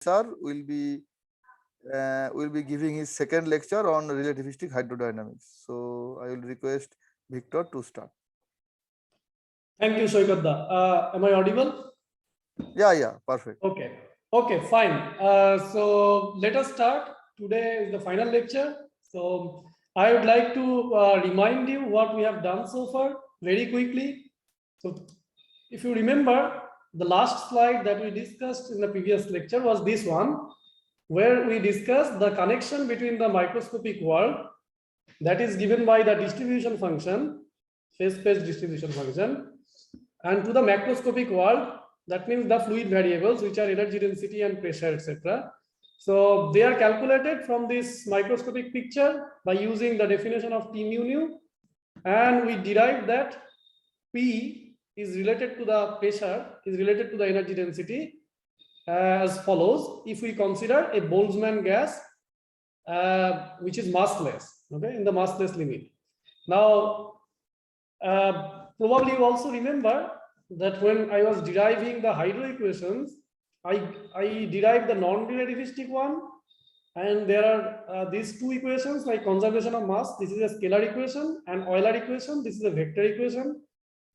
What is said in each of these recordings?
sir will be giving his second lecture on relativistic hydrodynamics. So I will request Victor to start. Thank you, Shoykatda. Am I audible? Yeah, perfect. Okay, fine. So let us start. Today is the final lecture. So I would like to remind you what we have done so far very quickly. So if you remember, the last slide that we discussed in the previous lecture was this one, where we discussed the connection between the microscopic world that is given by the distribution function, phase space distribution function, and to the macroscopic world, that means the fluid variables, which are energy density and pressure, etc. So they are calculated from this microscopic picture by using the definition of T mu nu, and we derive that P is related to the pressure, is related to the energy density as follows. If we consider a Boltzmann gas which is massless, okay, in the massless limit. Now, probably you also remember that when I was deriving the hydro equations, I derived the non-relativistic one, and there are these two equations like conservation of mass. This is a scalar equation, and Euler equation. This is a vector equation.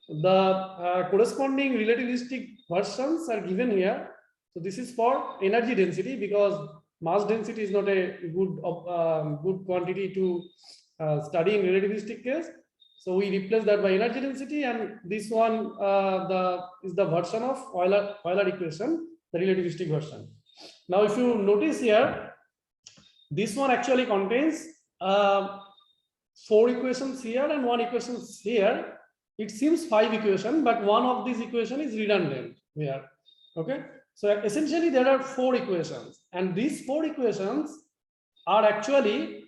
The corresponding relativistic versions are given here. So this is for energy density, because mass density is not a good quantity to study in relativistic case. So we replace that by energy density, and this one is the version of Euler equation, the relativistic version. Now, if you notice here, this one actually contains 4 equations here and 1 equation here. It seems 5 equations, but one of these equations is redundant here. Okay, so essentially there are 4 equations, and these 4 equations are actually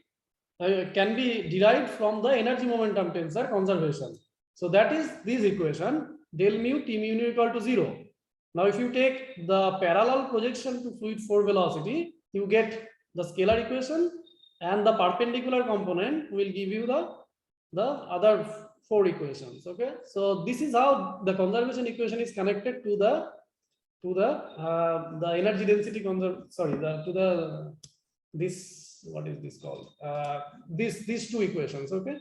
can be derived from the energy momentum tensor conservation. So that is this equation, del mu T mu nu equal to 0. Now, if you take the parallel projection to fluid 4 velocity, you get the scalar equation, and the perpendicular component will give you the other 4 equations. Okay, so this is how the conservation equation is connected to the energy density what is this called? These 2 equations. Okay.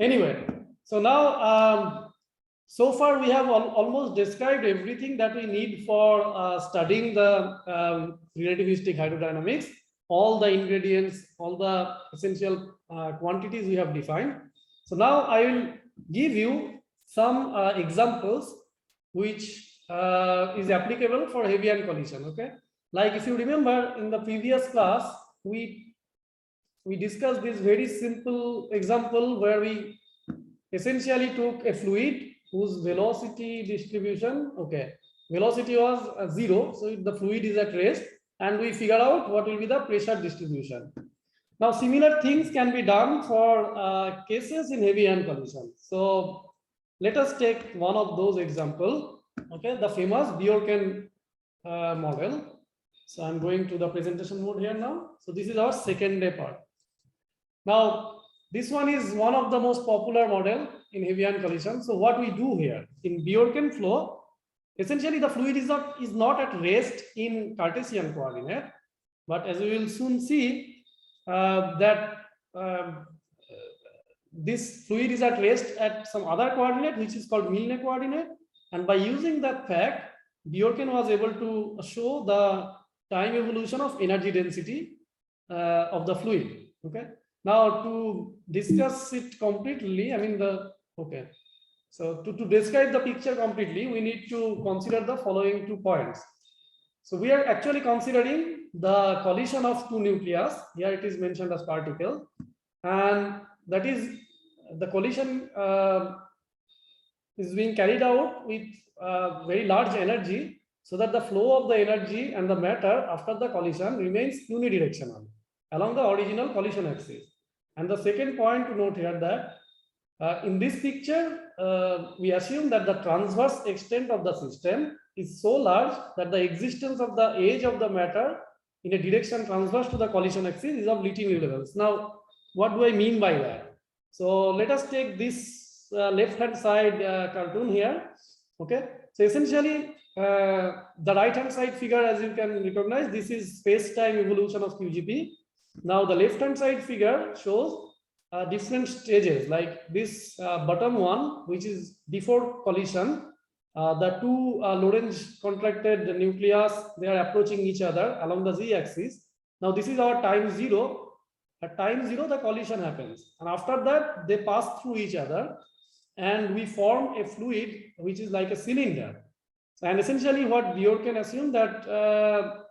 Anyway, so now so far we have almost described everything that we need for studying the relativistic hydrodynamics. All the ingredients, all the essential quantities we have defined. So now I will give you some examples which is applicable for heavy ion collision. Okay, like if you remember in the previous class, we discussed this very simple example where we essentially took a fluid whose velocity distribution, okay, velocity was 0, so the fluid is at rest, and we figure out what will be the pressure distribution. Now, similar things can be done for cases in heavy ion collision. So let us take one of those examples. Okay, the famous Bjorken model. So I'm going to the presentation mode here now. So this is our second day part. Now, this one is one of the most popular model in heavy ion collision. So what we do here in Bjorken flow, essentially the fluid is not at rest in Cartesian coordinate, but as we will soon see that this fluid is at rest at some other coordinate which is called Milne coordinate, and by using that fact, Bjorken was able to show the time evolution of energy density of the fluid. Okay. Now, to discuss it completely, I mean so to describe the picture completely, we need to consider the following 2 points. So we are actually considering the collision of 2 nuclei. Here it is mentioned as particle, and that is the collision is being carried out with very large energy, so that the flow of the energy and the matter after the collision remains unidirectional along the original collision axis. And the second point to note here that in this picture, we assume that the transverse extent of the system is so large that the existence of the edge of the matter in a direction transverse to the collision axis is of little relevance. Now, what do I mean by that? So let us take this left-hand side cartoon here. Okay, So essentially, the right-hand side figure, as you can recognize, this is space-time evolution of QGP. Now the left-hand side figure shows different stages, like this bottom one, which is before collision. The two Lorentz contracted nucleus, they are approaching each other along the z-axis. Now this is our time zero. At time zero, the collision happens, and after that, they pass through each other, and we form a fluid which is like a cylinder. And essentially, what Bjorken assumed that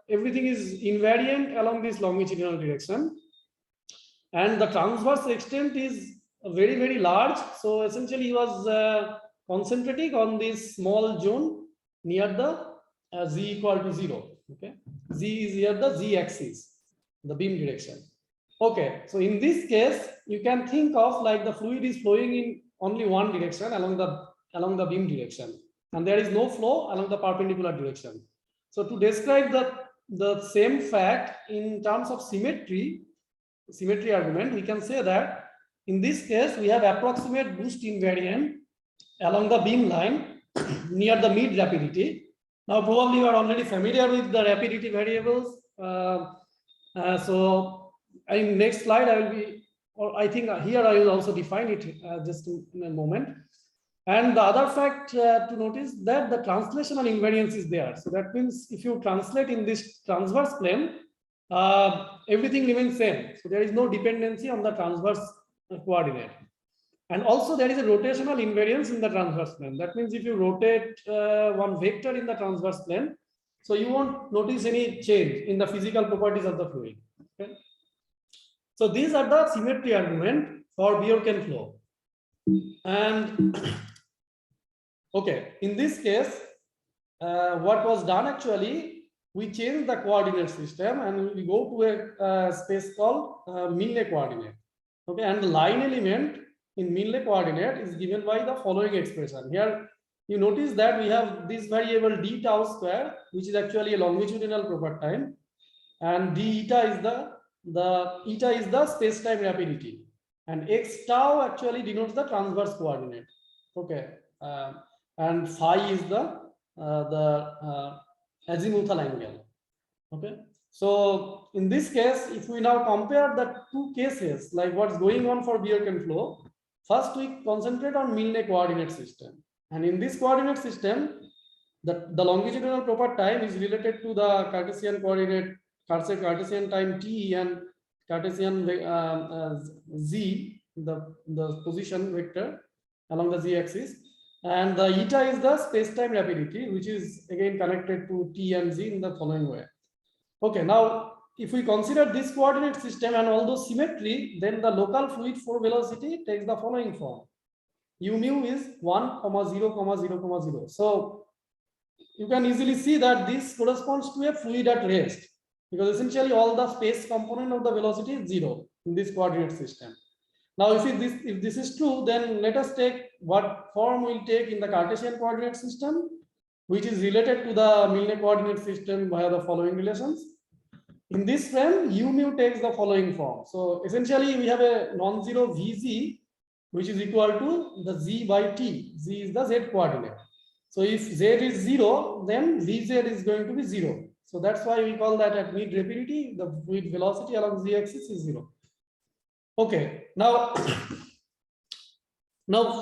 everything is invariant along this longitudinal direction, and the transverse extent is very, very large. So essentially, he was concentrating on this small zone near the z equal to 0. Okay, z is near the z-axis, the beam direction. Okay, so in this case, you can think of like the fluid is flowing in only one direction along the beam direction, and there is no flow along the perpendicular direction. So to describe the same fact in terms of symmetry argument, we can say that in this case we have approximate boost invariant along the beam line near the mid rapidity. Now probably you are already familiar with the rapidity variables. So in next slide I will be, or I think here I will also define it just in a moment. And the other fact to notice that the translational invariance is there. So that means if you translate in this transverse plane, everything remains same. So there is no dependency on the transverse coordinate. And also there is a rotational invariance in the transverse plane. That means if you rotate one vector in the transverse plane, so you won't notice any change in the physical properties of the fluid. Okay? So these are the symmetry argument for Bjorken flow. And okay, in this case, what was done actually, we changed the coordinate system and we go to a space called Milne coordinate. Okay, and the line element in Milne coordinate is given by the following expression. Here you notice that we have this variable d tau square, which is actually a longitudinal proper time, and d eta is the space-time rapidity, and x tau actually denotes the transverse coordinate. Okay, and phi is the azimuthal angle. Okay, so in this case, if we now compare the two cases, like what's going on for Bjorken flow, first we concentrate on Milne coordinate system, and in this coordinate system, the longitudinal proper time is related to the Cartesian coordinate, Cartesian time t and Cartesian z, the position vector along the z-axis, and the eta is the space-time rapidity, which is again connected to t and z in the following way. Okay, now if we consider this coordinate system and all those symmetry, then the local fluid flow velocity takes the following form. U mu is 1, 0, 0, 0. So you can easily see that this corresponds to a fluid at rest, because essentially all the space component of the velocity is 0 in this coordinate system. Now, if this is true, then let us take what form will take in the Cartesian coordinate system, which is related to the Milne coordinate system via the following relations. In this frame, u mu takes the following form. So essentially, we have a non-zero Vz, which is equal to the z by t. Z is the z coordinate. So if z is 0, then Vz is going to be 0. So that's why we call that at mid rapidity, the fluid velocity along z-axis is 0. Okay, now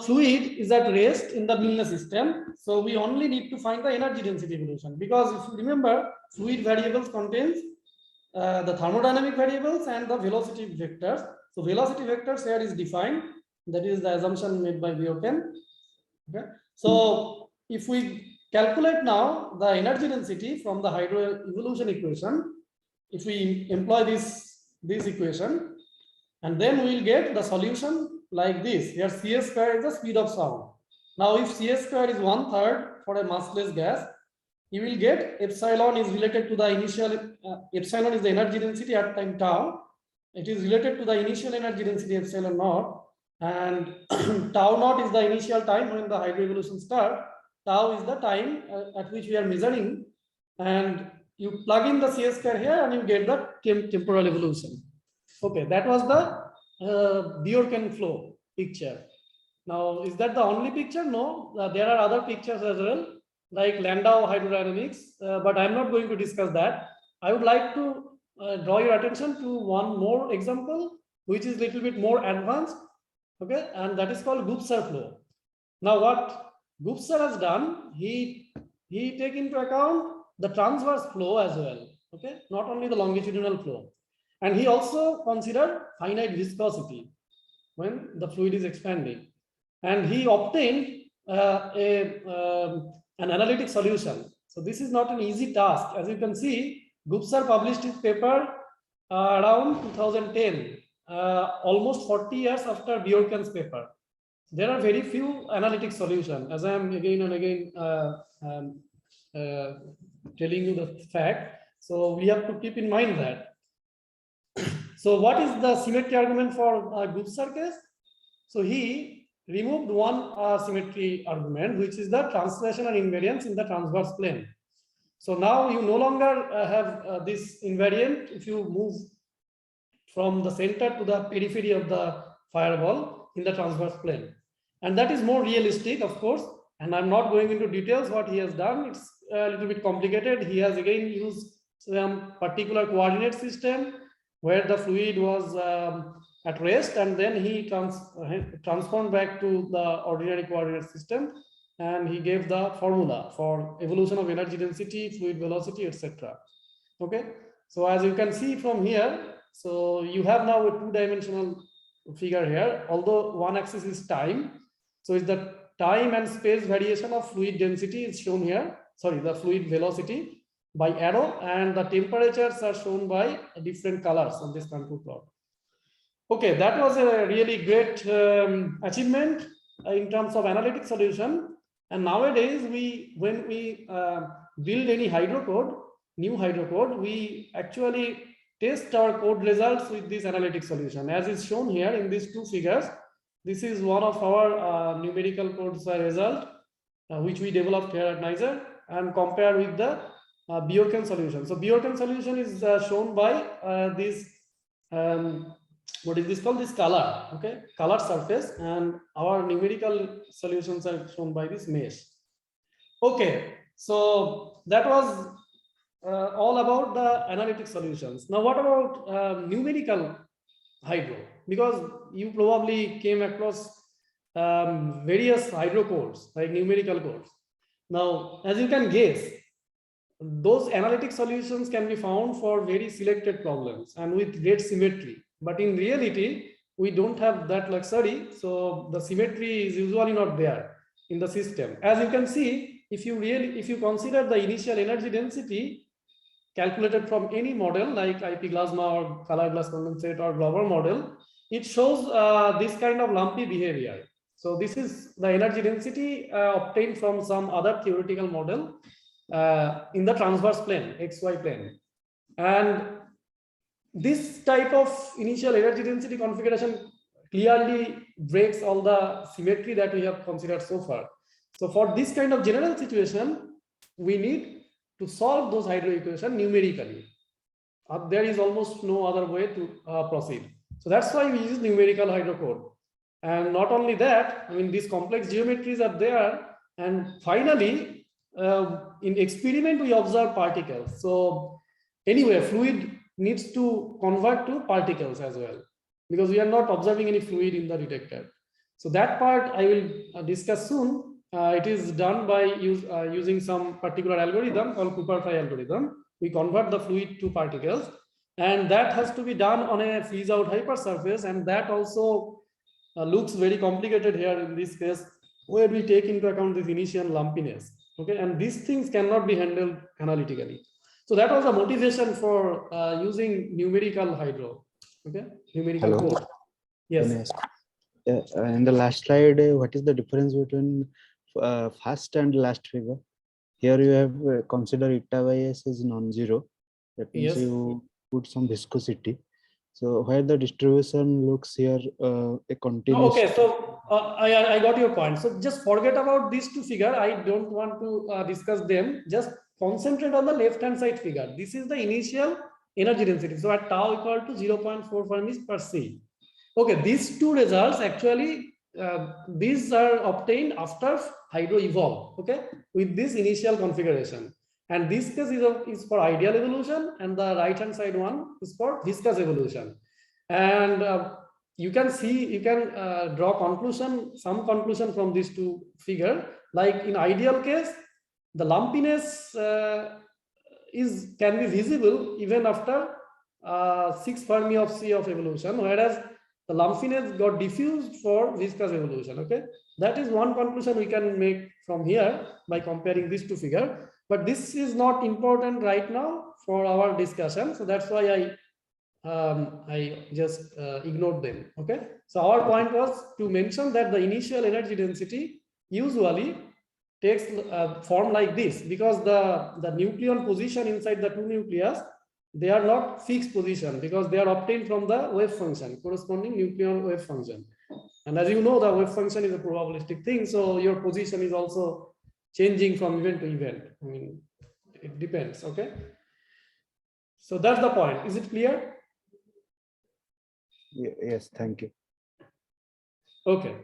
fluid is at rest in the Milne system, so we only need to find the energy density evolution, because if you remember, fluid variables contains the thermodynamic variables and the velocity vectors. So velocity vectors here is defined, that is the assumption made by Bjorken. Okay, so if we calculate now the energy density from the hydro evolution equation, if we employ this equation, and then we will get the solution like this. Here Cs square is the speed of sound. Now if Cs square is 1/3 for a massless gas, you will get epsilon is related to the initial, epsilon is the energy density at time tau. It is related to the initial energy density epsilon naught, and tau naught is the initial time when the hydroevolution starts. Tau is the time at which we are measuring, and you plug in the Cs square here and you get the temporal evolution. Okay, that was the Bjorken flow picture. Now, is that the only picture? No, there are other pictures as well. like Landau hydrodynamics, but I'm not going to discuss that. I would like to draw your attention to one more example, which is a little bit more advanced, okay, and that is called Gupser flow. Now, what Gupser has done, he take into account the transverse flow as well, okay, not only the longitudinal flow, and he also considered finite viscosity when the fluid is expanding, and he obtained an analytic solution. So this is not an easy task. As you can see, Gupser published his paper around 2010, almost 40 years after Bjorken's paper. There are very few analytic solutions, as I am again and again telling you the fact. So we have to keep in mind that. So what is the symmetry argument for Gupser case? So he removed one symmetry argument, which is the translational invariance in the transverse plane. So now you no longer have this invariant if you move from the center to the periphery of the fireball in the transverse plane. And that is more realistic, of course. And I'm not going into details what he has done. It's a little bit complicated. He has again used some particular coordinate system where the fluid was at rest, and then he transformed back to the ordinary coordinate system, and he gave the formula for evolution of energy density, fluid velocity, etc. Okay, so as you can see from here, so you have now a two-dimensional figure here, although one axis is time. So it's the time and space variation of fluid density is shown here, sorry, the fluid velocity by arrow, and the temperatures are shown by different colors on this contour plot. Okay, that was a really great achievement in terms of analytic solution. And nowadays, when we build any hydrocode, new hydrocode, we actually test our code results with this analytic solution, as is shown here in these two figures. This is one of our numerical codes result, which we developed here at NISER, and compare with the Bjorken solution. So Bjorken solution is shown by this, what is this called? This color, okay, color surface, and our numerical solutions are shown by this mesh. Okay, so that was all about the analytic solutions. Now, what about numerical hydro? Because you probably came across various hydro codes, like numerical codes. Now, as you can guess, those analytic solutions can be found for very selected problems and with great symmetry. But in reality, we don't have that luxury. So the symmetry is usually not there in the system. As you can see, if you consider the initial energy density calculated from any model like IP Glasma or color glass condensate or Glover model, it shows this kind of lumpy behavior. So this is the energy density obtained from some other theoretical model in the transverse plane, XY plane. And this type of initial energy density configuration clearly breaks all the symmetry that we have considered so far. So for this kind of general situation, we need to solve those hydro equations numerically. There is almost no other way to proceed. So that's why we use numerical hydro code. And not only that, I mean, these complex geometries are there. And finally, in experiment, we observe particles. So anyway, fluid needs to convert to particles as well, because we are not observing any fluid in the detector. So that part I will discuss soon. It is done by using some particular algorithm called Cooper-Frye algorithm. We convert the fluid to particles, and that has to be done on a freeze-out hypersurface, and that also looks very complicated here in this case, where we take into account this initial lumpiness. Okay, and these things cannot be handled analytically. So that was a motivation for using numerical hydro. Okay, numerical code. Yes. In the last slide, what is the difference between first and last figure? Here you have considered eta by s as non-zero. That means you put some viscosity. So where the distribution looks here a continuous. Okay, so I got your point. So just forget about these two figures. I don't want to discuss them. Just concentrate on the left-hand side figure. This is the initial energy density. So at tau equal to 0.4 Fermis per se. Okay, these two results actually these are obtained after hydro evolve, okay, with this initial configuration. And this case is for ideal evolution, and the right hand side one is for viscous evolution. And you can see, you can draw some conclusion from these two figure. Like in ideal case, the lumpiness can be visible even after 6 Fermi of C of evolution, whereas the lumpiness got diffused for viscous evolution. Okay, that is one conclusion we can make from here by comparing these two figures. But this is not important right now for our discussion, so that's why I just ignored them. Okay, so our point was to mention that the initial energy density usually takes form like this, because the nucleon position inside the two nucleus, they are not fixed position, because they are obtained from the wave function, corresponding nucleon wave function. And as you know, the wave function is a probabilistic thing, so your position is also changing from event to event. I mean, it depends. Okay, so that's the point. Is it clear? Yes, thank you. Okay.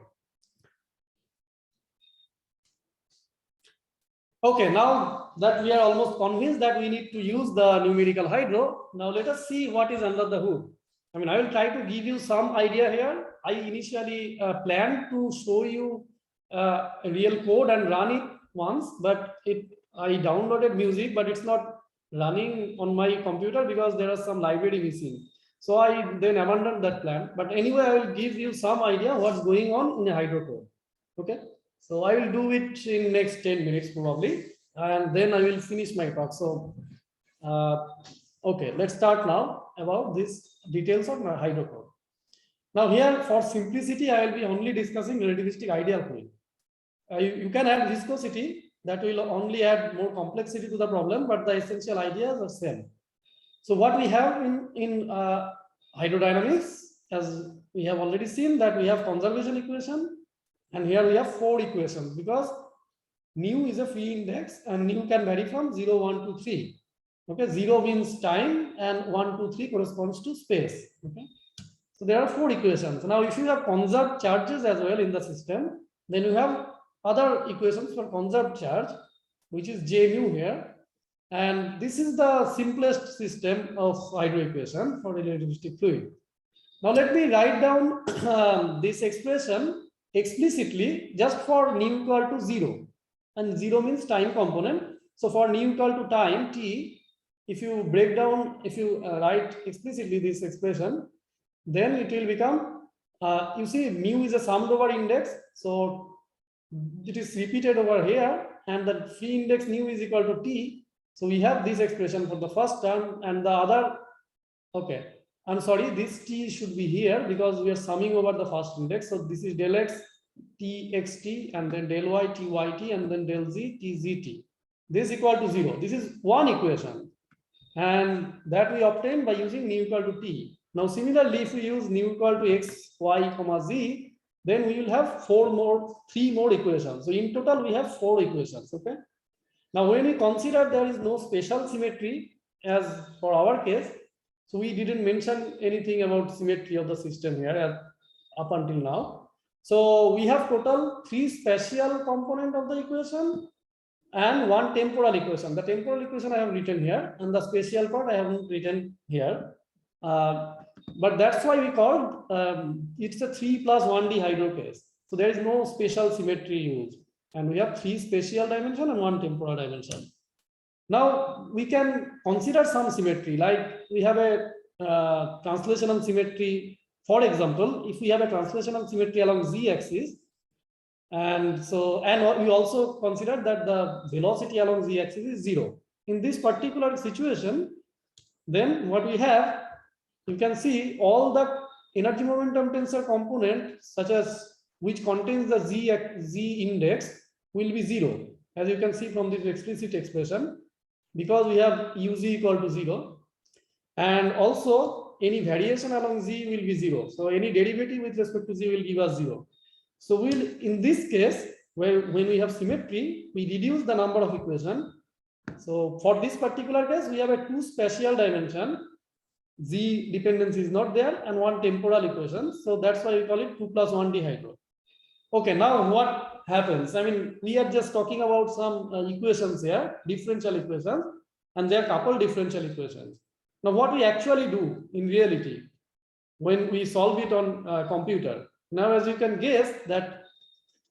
Okay, now that we are almost convinced that we need to use the numerical hydro, now let us see what is under the hood. I mean, I will try to give you some idea here. I initially planned to show you a real code and run it once, but I downloaded music, but it's not running on my computer because there are some library missing. So I then abandoned that plan. But anyway, I will give you some idea what's going on in a hydro code. Okay. So I will do it in next 10 minutes probably, and then I will finish my talk. So, okay, let's start now about these details of my hydro code. Now here, for simplicity, I will be only discussing relativistic ideal fluid. You can add viscosity, that will only add more complexity to the problem, but the essential ideas are same. So what we have in hydrodynamics, as we have already seen, that we have conservation equation. And here we have 4 equations, because nu is a free index and nu can vary from 0, 1, 2, 3. Okay, 0 means time and 1, 2, 3 corresponds to space. Okay, so there are 4 equations. Now, if you have conserved charges as well in the system, then you have other equations for conserved charge, which is J mu here. And this is the simplest system of hydro equation for relativistic fluid. Now, let me write down this expression explicitly just for nu equal to 0, and 0 means time component. So for nu equal to time t, if you break down, if you write explicitly this expression, then it will become, you see, mu is a summed over index, so it is repeated over here, and the free index nu is equal to t. So we have this expression for the first term, and the other, okay, I'm sorry, this t should be here because we are summing over the first index. So this is del x t xt, and then del y t yt, and then del z t zt. This is equal to 0. This is one equation, and that we obtain by using nu equal to t. Now similarly, if we use nu equal to x, y, comma z, then we will have 3 more equations. So in total, we have 4 equations. Okay. Now when we consider there is no special symmetry, as for our case, so we didn't mention anything about symmetry of the system here up until now. So we have total 3 spatial component of the equation and 1 temporal equation. The temporal equation I have written here, and the spatial part I haven't written here. But that's why we called it's a 3 plus 1D hydro case. So there is no spatial symmetry used, and we have 3 spatial dimension and 1 temporal dimension. Now we can consider some symmetry, like we have a translational symmetry. For example, if we have a translational symmetry along z-axis, and we also consider that the velocity along z-axis is 0. In this particular situation, then what we have, you can see all the energy momentum tensor component, such as which contains the z index, will be 0, as you can see from this explicit expression, because we have uz equal to 0, and also any variation along z will be 0. So any derivative with respect to z will give us 0. So in this case, when we have symmetry, we reduce the number of equations. So for this particular case, we have a 2 spatial dimension, z dependence is not there, and 1 temporal equation. So that's why we call it 2 plus 1D hydro. Okay, now what happens? I mean, we are just talking about some equations here, differential equations, and there are couple differential equations. Now, what we actually do in reality when we solve it on computer. Now, as you can guess, that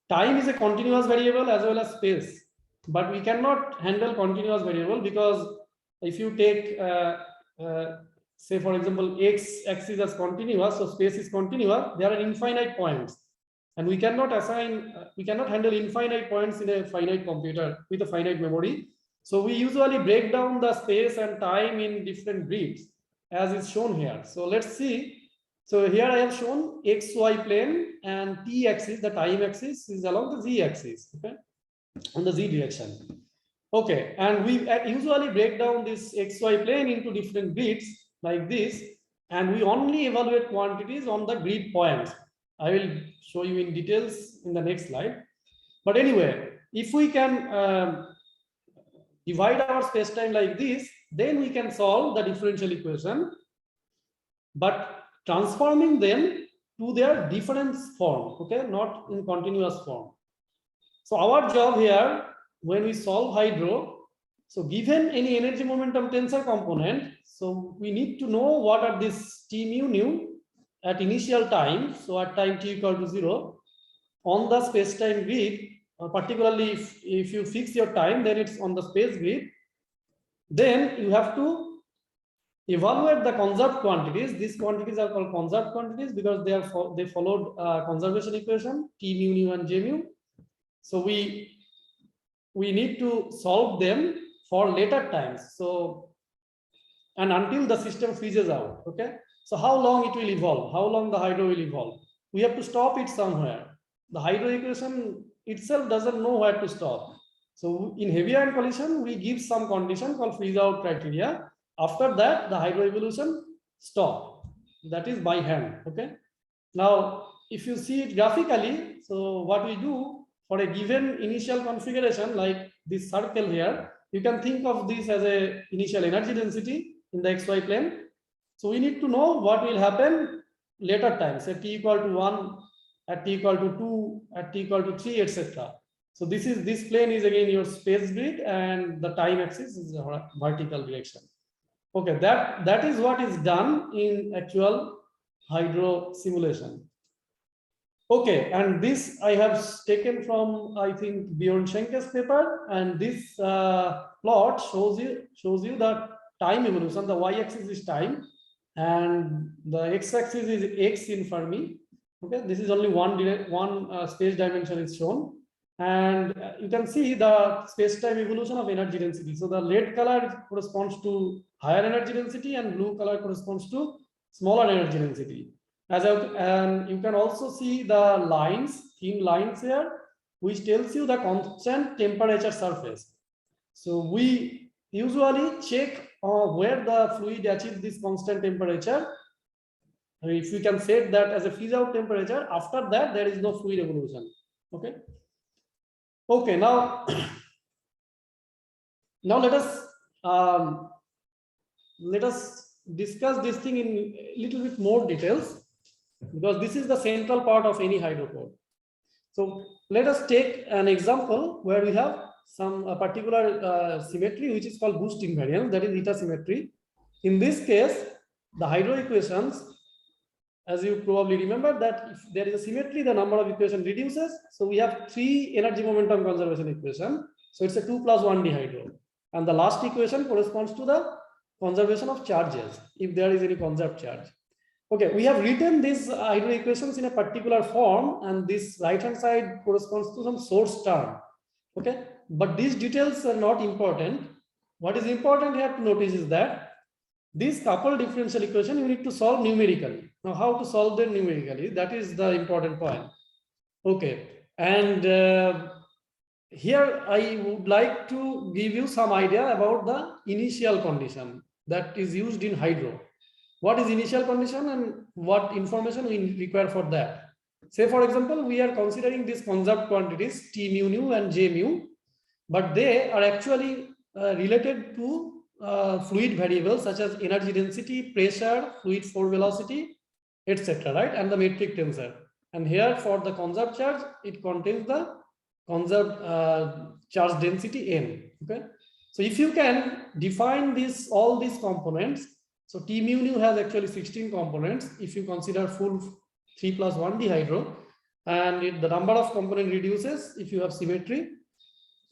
time is a continuous variable as well as space, but we cannot handle continuous variable because if you take, say, for example, x axis as continuous, so space is continuous, there are infinite points. And we cannot assign, we cannot handle infinite points in a finite computer with a finite memory. So we usually break down the space and time in different grids, as is shown here. So let's see. So here I have shown xy plane and t axis, the time axis is along the z axis, okay, on the z direction. Okay, and we usually break down this xy plane into different grids like this, and we only evaluate quantities on the grid points. I will show you in details in the next slide. But anyway, if we can divide our space-time like this, then we can solve the differential equation, but transforming them to their difference form, okay, not in continuous form. So our job here, when we solve hydro, so given any energy momentum tensor component, so we need to know what are these T mu nu at initial time, so at time t equal to 0, on the space-time grid, particularly if you fix your time, then it's on the space grid, then you have to evaluate the conserved quantities. These quantities are called conserved quantities because they followed conservation equation, T mu nu and J mu. So we need to solve them for later times. So, and until the system freezes out, okay? So how long it will evolve, how long the hydro will evolve? We have to stop it somewhere. The hydro equation itself doesn't know where to stop. So in heavy ion collision, we give some condition called freeze out criteria. After that, the hydro evolution stop. That is by hand, okay? Now, if you see it graphically, so what we do for a given initial configuration like this circle here, you can think of this as a initial energy density in the xy plane. So we need to know what will happen later time, say t equal to 1, at t equal to 2, at t equal to 3, etc. So this plane is again your space grid, and the time axis is the vertical direction. Okay, that is what is done in actual hydro simulation. Okay, and this I have taken from, I think, Bjorken's paper, and this plot shows you the time evolution. The y-axis is time, and the x-axis is x in Fermi. Okay, this is only one space dimension is shown, and you can see the space-time evolution of energy density. So the red color corresponds to higher energy density, and blue color corresponds to smaller energy density. And you can also see the lines, thin lines here, which tells you the constant temperature surface. So we usually check where the fluid achieves this constant temperature. If we can set that as a freeze out temperature, after that there is no fluid evolution. Okay. Okay. Now, let us discuss this thing in a little bit more details, because this is the central part of any hydro code. So let us take an example where we have some particular symmetry which is called boost invariant, that is eta symmetry. In this case, the hydro equations, as you probably remember, that if there is a symmetry, the number of equations reduces. So we have 3 energy momentum conservation equation. So it's a 2 + 1d hydro, and the last equation corresponds to the conservation of charges if there is any conserved charge. Okay, we have written these hydro equations in a particular form, and this right hand side corresponds to some source term. Okay, but these details are not important. What is important here to notice is that these coupled differential equation you need to solve numerically. Now, how to solve them numerically? That is the important point. Okay, and here I would like to give you some idea about the initial condition that is used in hydro. What is initial condition and what information we require for that? Say, for example, we are considering these conserved quantities T mu nu and J mu, but they are actually related to fluid variables such as energy density, pressure, fluid flow velocity, etc. Right, and the metric tensor. And here for the conserved charge, it contains the conserved charge density n. Okay. So if you can define this, all these components, so T mu nu has actually 16 components if you consider full 3 plus 1 dihydro, and the number of component reduces if you have symmetry.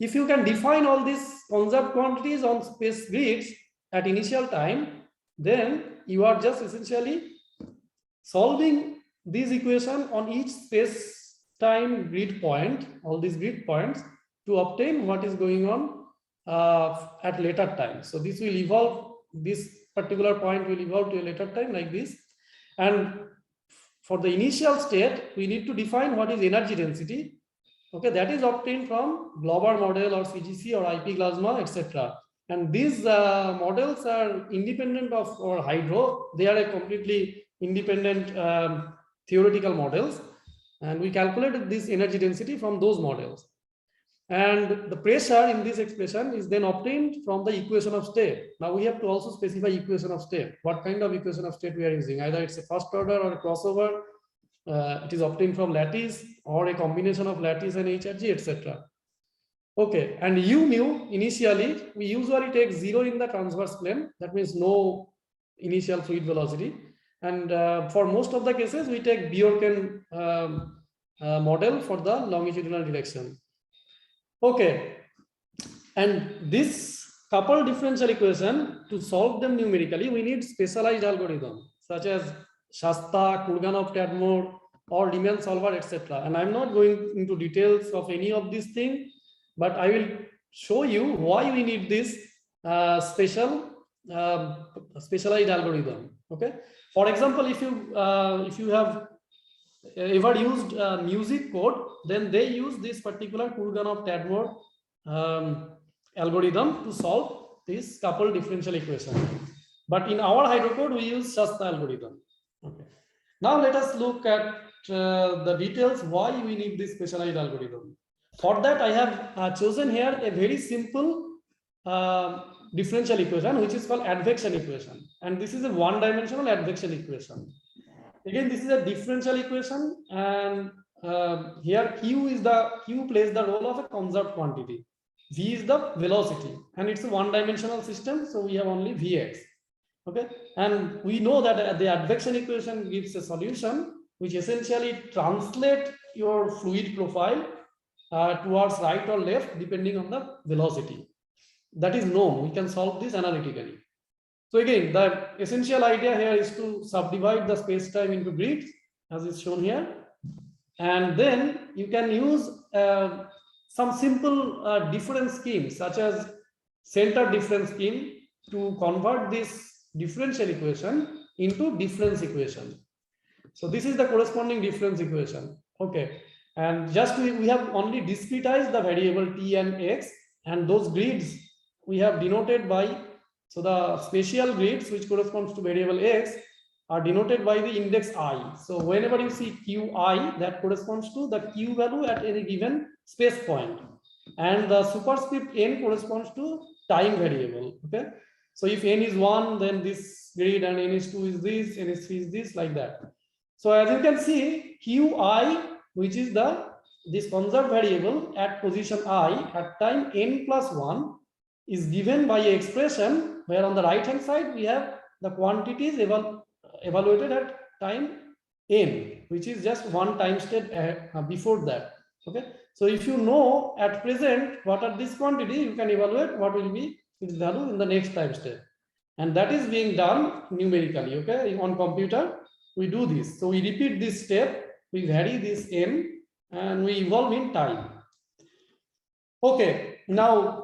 If you can define all these conserved quantities on space grids at initial time, then you are just essentially solving this equation on each space time grid point, all these grid points, to obtain what is going on at later time. So this will evolve, this particular point will evolve to a later time like this. And for the initial state, we need to define what is energy density. Okay, that is obtained from Glauber model or CGC or IP Glasma, etc. And these models are independent of our hydro. They are a completely independent theoretical models, and we calculated this energy density from those models. And the pressure in this expression is then obtained from the equation of state. Now we have to also specify equation of state. What kind of equation of state we are using? Either it's a first order or a crossover. It is obtained from lattice or a combination of lattice and HRG, etc. Okay, and u mu initially we usually take 0 in the transverse plane. That means no initial fluid velocity. And for most of the cases, we take Bjorken model for the longitudinal direction. Okay, and this coupled differential equation, to solve them numerically, we need specialized algorithm such as Shasta, Kurganov-Tadmor, or Riemann solver, etc. And I'm not going into details of any of these things, but I will show you why we need this specialized algorithm. Okay. For example, if you have ever used music code, then they use this particular Kurganov-Tadmor algorithm to solve this coupled differential equation. But in our hydrocode, we use Shasta algorithm. Okay. Now let us look at the details why we need this specialized algorithm. For that, I have chosen here a very simple differential equation, which is called advection equation. And this is a one-dimensional advection equation. Again, this is a differential equation, and here Q plays the role of a conserved quantity. V is the velocity, and it's a one-dimensional system, so we have only Vx. Okay, and we know that the advection equation gives a solution which essentially translate your fluid profile towards right or left depending on the velocity. That is known. We can solve this analytically. So again, the essential idea here is to subdivide the space-time into grids, as is shown here, and then you can use some simple difference schemes, such as center difference scheme, to convert this differential equation into difference equation. So this is the corresponding difference equation. Okay, and just we have only discretized the variable t and x, and those grids we have denoted by, so the spatial grids which corresponds to variable x are denoted by the index I. So whenever you see qi, that corresponds to the q value at any given space point, and the superscript n corresponds to time variable. Okay, so if n is 1, then this grid, and n is 2 is this, n is 3 is this, like that. So as you can see, qi, which is this conserved variable at position I at time n plus 1, is given by an expression where on the right hand side we have the quantities evaluated at time n, which is just one time step before that. Okay, so if you know at present what are this quantity, you can evaluate what will be its value in the next time step, and that is being done numerically. Okay, on computer we do this. So we repeat this step, we vary this n, and we evolve in time. Okay, now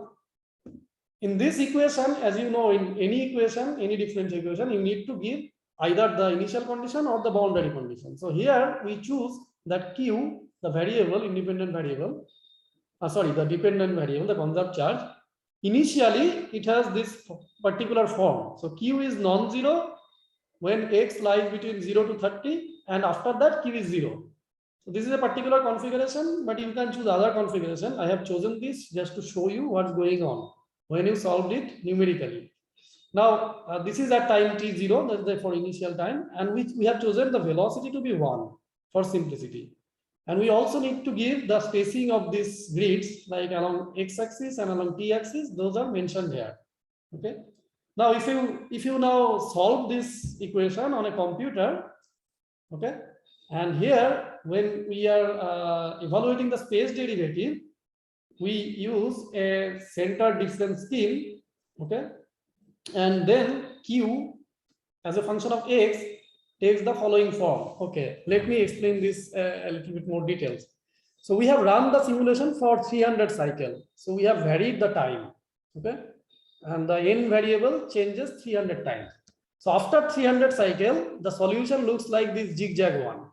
in this equation, as you know, in any equation, any differential equation, you need to give either the initial condition or the boundary condition. So here we choose that q, the variable, independent variable, the dependent variable, the conserved charge. Initially, it has this particular form. So q is non-zero when x lies between 0 to 30, and after that q is 0. So this is a particular configuration, but you can choose other configuration. I have chosen this just to show you what's going on when you solved it numerically. Now, this is at time t0, that's for initial time, and we have chosen the velocity to be 1. for simplicity. And we also need to give the spacing of these grids, like along x-axis and along t-axis. Those are mentioned here. Okay. Now, if you now solve this equation on a computer, okay, and here when we are evaluating the space derivative, we use a center difference scheme, okay, and then q as a function of x takes the following form. Okay, let me explain this a little bit more details. So we have run the simulation for 300 cycles. So we have varied the time, okay, and the n variable changes 300 times. So after 300 cycle, the solution looks like this zigzag one,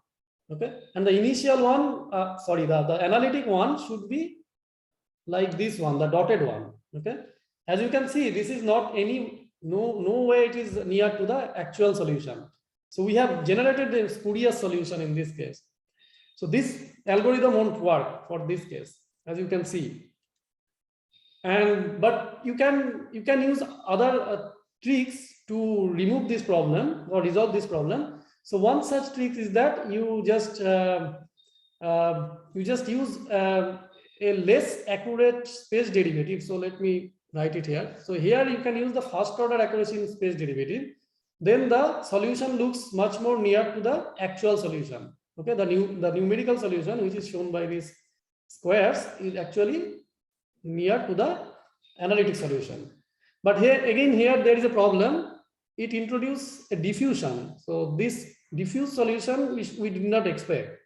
okay, and the initial one, the analytic one should be like this one, the dotted one, okay. As you can see, this is not no way it is near to the actual solution. So we have generated a spurious solution in this case. So this algorithm won't work for this case, as you can see. But you can use other tricks to remove this problem or resolve this problem. So one such trick is that you just use a less accurate space derivative. So let me write it here. So here you can use the first order accuracy in space derivative. Then the solution looks much more near to the actual solution. Okay, the numerical solution, which is shown by these squares, is actually near to the analytic solution. But here there is a problem. It introduces a diffusion. So this diffuse solution we did not expect.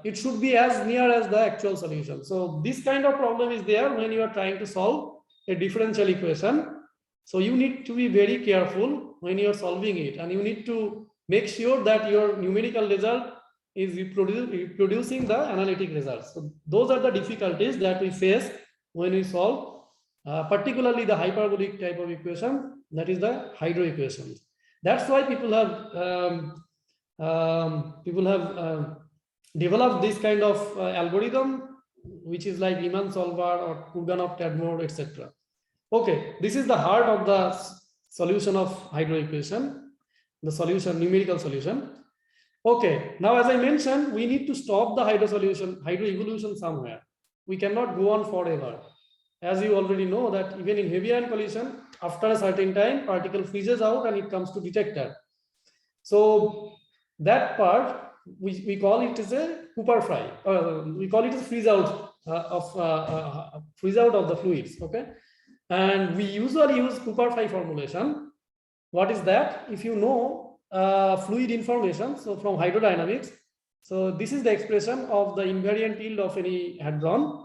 It should be as near as the actual solution. So this kind of problem is there when you are trying to solve a differential equation. So you need to be very careful when you are solving it, and you need to make sure that your numerical result is reproducing the analytic results. So those are the difficulties that we face when we solve particularly the hyperbolic type of equation, that is the hydro equations. That's why people have developed this kind of algorithm, which is like Riemann solver or Kurganov-Tadmor, etc. Okay, this is the heart of the solution of hydro equation, the solution, numerical solution. Okay, now as I mentioned, we need to stop the hydro evolution somewhere. We cannot go on forever. As you already know that even in heavy ion collision, after a certain time, particle freezes out and it comes to detector. So that part, we call it as a Cooper fry. We call it as freeze out of the fluids. Okay, and we usually use Cooper fry formulation. What is that? If you know fluid information, so from hydrodynamics, so this is the expression of the invariant yield of any hadron,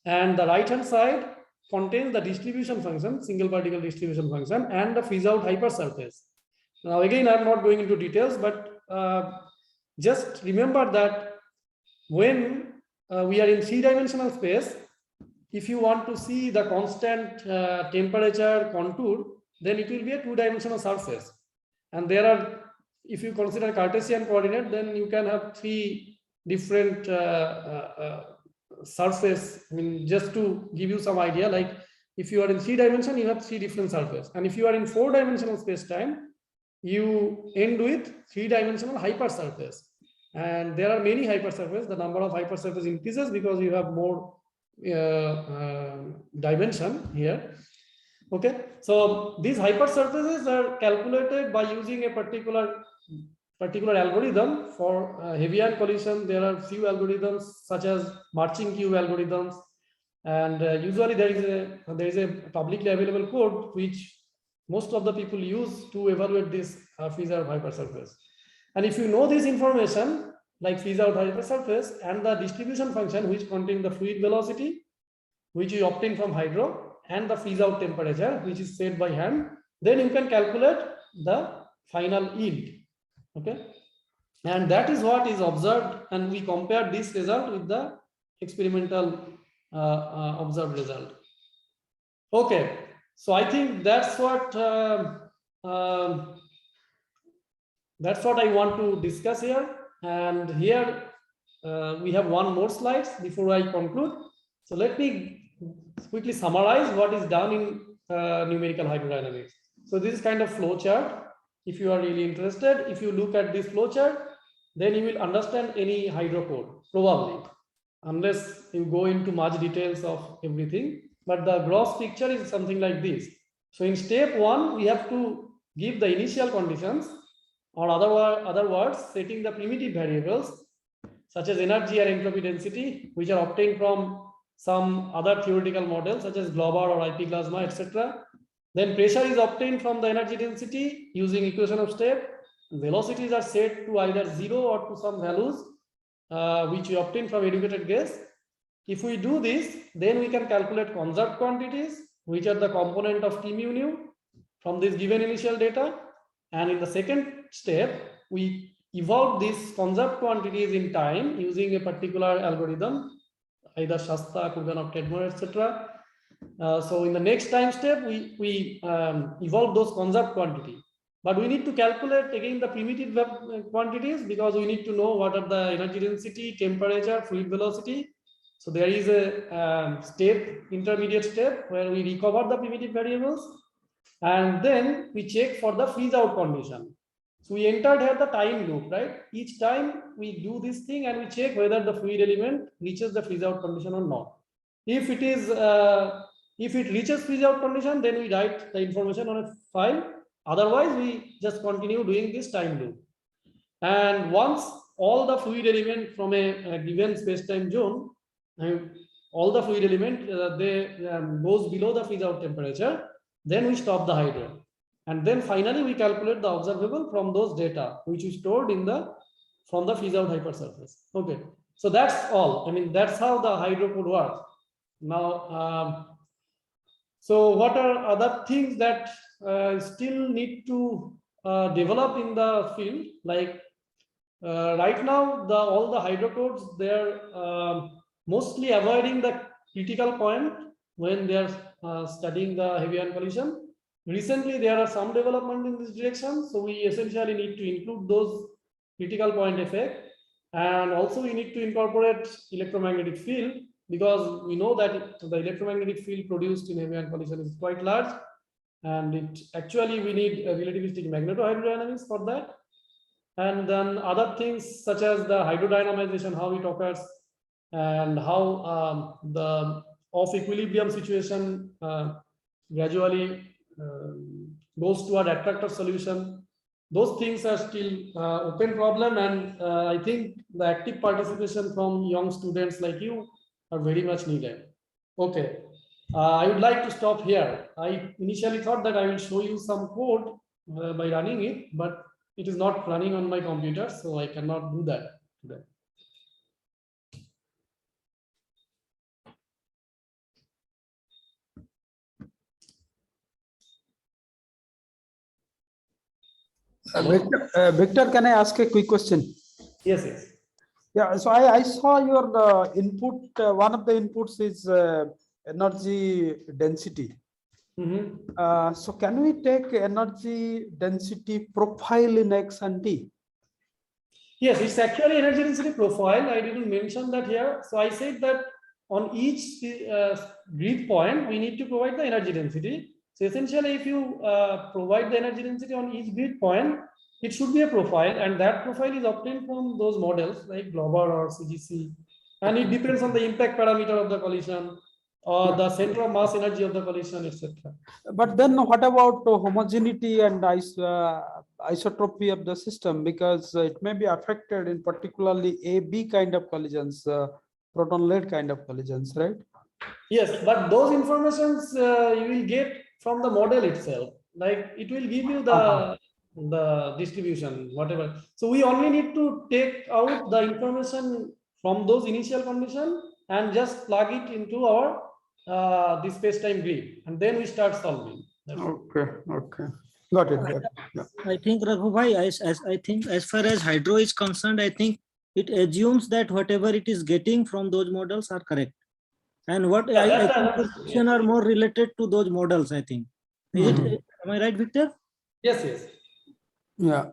and the right hand side contains the distribution function, single particle distribution function, and the freeze out hypersurface. Now again, I'm not going into details, but just remember that when we are in three-dimensional space, if you want to see the constant temperature contour, then it will be a two-dimensional surface. And there are, if you consider Cartesian coordinate, then you can have three different surface. I mean, just to give you some idea, like if you are in 3 dimension, you have 3 different surfaces. And if you are in 4-dimensional space-time, you end with 3-dimensional hypersurface. And there are many hypersurfaces. The number of hypersurfaces increases because you have more dimension here. Okay, so these hypersurfaces are calculated by using a particular algorithm. For heavy ion collision, there are few algorithms such as marching cube algorithms, and usually there is a publicly available code which most of the people use to evaluate this freeze out hypersurface. And if you know this information, like freeze out hypersurface and the distribution function which contain the fluid velocity, which you obtain from hydro, and the freeze out temperature, which is set by hand, then you can calculate the final yield. Okay, and that is what is observed, and we compare this result with the experimental observed result. Okay, so I think that's what I want to discuss here. And here we have one more slides before I conclude. So let me quickly summarize what is done in numerical hydrodynamics. So this is kind of flow chart. If you are really interested, if you look at this flow chart, then you will understand any hydro code, probably, unless you go into much details of everything. But the gross picture is something like this. So in step 1, we have to give the initial conditions, or other words, setting the primitive variables such as energy or entropy density, which are obtained from some other theoretical models such as Glauber or IP plasma, etc. Then pressure is obtained from the energy density using equation of step. Velocities are set to either 0 or to some values which we obtain from educated guess. If we do this, then we can calculate conserved quantities, which are the component of T mu nu from this given initial data. And in the second step, we evolve these conserved quantities in time using a particular algorithm, either Shasta, Kurganov, Tedmore, etc. So in the next time step, we evolve those conserved quantity. But we need to calculate again the primitive quantities, because we need to know what are the energy density, temperature, fluid velocity. So there is a intermediate step where we recover the primitive variables, and then we check for the freeze out condition. So we entered here the time loop, right? Each time we do this thing and we check whether the fluid element reaches the freeze out condition or not. If it reaches freeze out condition, then we write the information on a file. Otherwise, we just continue doing this time loop. And once all the fluid element from a given space-time zone, all the fluid element goes below the freeze out temperature, then we stop the hydro. And then finally we calculate the observable from those data which is stored from the freeze out hypersurface. Okay, so that's all. I mean, that's how the hydro code works. Now, so what are other things that still need to develop in the field? Like right now, all the hydro codes, they're mostly avoiding the critical point when they're studying the heavy ion collision. Recently, there are some development in this direction, so we essentially need to include those critical point effect, and also we need to incorporate electromagnetic field, because we know that the electromagnetic field produced in heavy ion collision is quite large, and it actually we need a relativistic magnetohydrodynamics for that. And then other things such as the hydrodynamization, how it occurs, and how the off equilibrium situation gradually goes toward attractor solution. Those things are still open problem, and I think the active participation from young students like you are very much needed. Okay, I would like to stop here. I initially thought that I will show you some code by running it, but it is not running on my computer, so I cannot do that today. Victor, can I ask a quick question? Yes, yes. Yeah, so I saw your input. One of the inputs is energy density. So can we take energy density profile in X and T? Yes, it's actually energy density profile. I didn't mention that here. So I said that on each grid point, we need to provide the energy density. So essentially, if you provide the energy density on each grid point, it should be a profile, and that profile is obtained from those models like Glauber or CGC, and it depends on the impact parameter of the collision, or the center of mass energy of the collision, etc. But then what about homogeneity and isotropy of the system? Because it may be affected in particularly A-B kind of collisions, proton-lead kind of collisions, right? Yes, but those informations you will get from the model itself. Like it will give you the distribution, whatever. So we only need to take out the information from those initial conditions and just plug it into our this space-time grid, and then we start solving. Okay, okay, got it. Yeah. I think Raghubhai, I think as far as hydro is concerned, I think it assumes that whatever it is getting from those models are correct. And what I think the question are more related to those models, I think. Is it, am I right, Victor? Yes, yes. Yeah.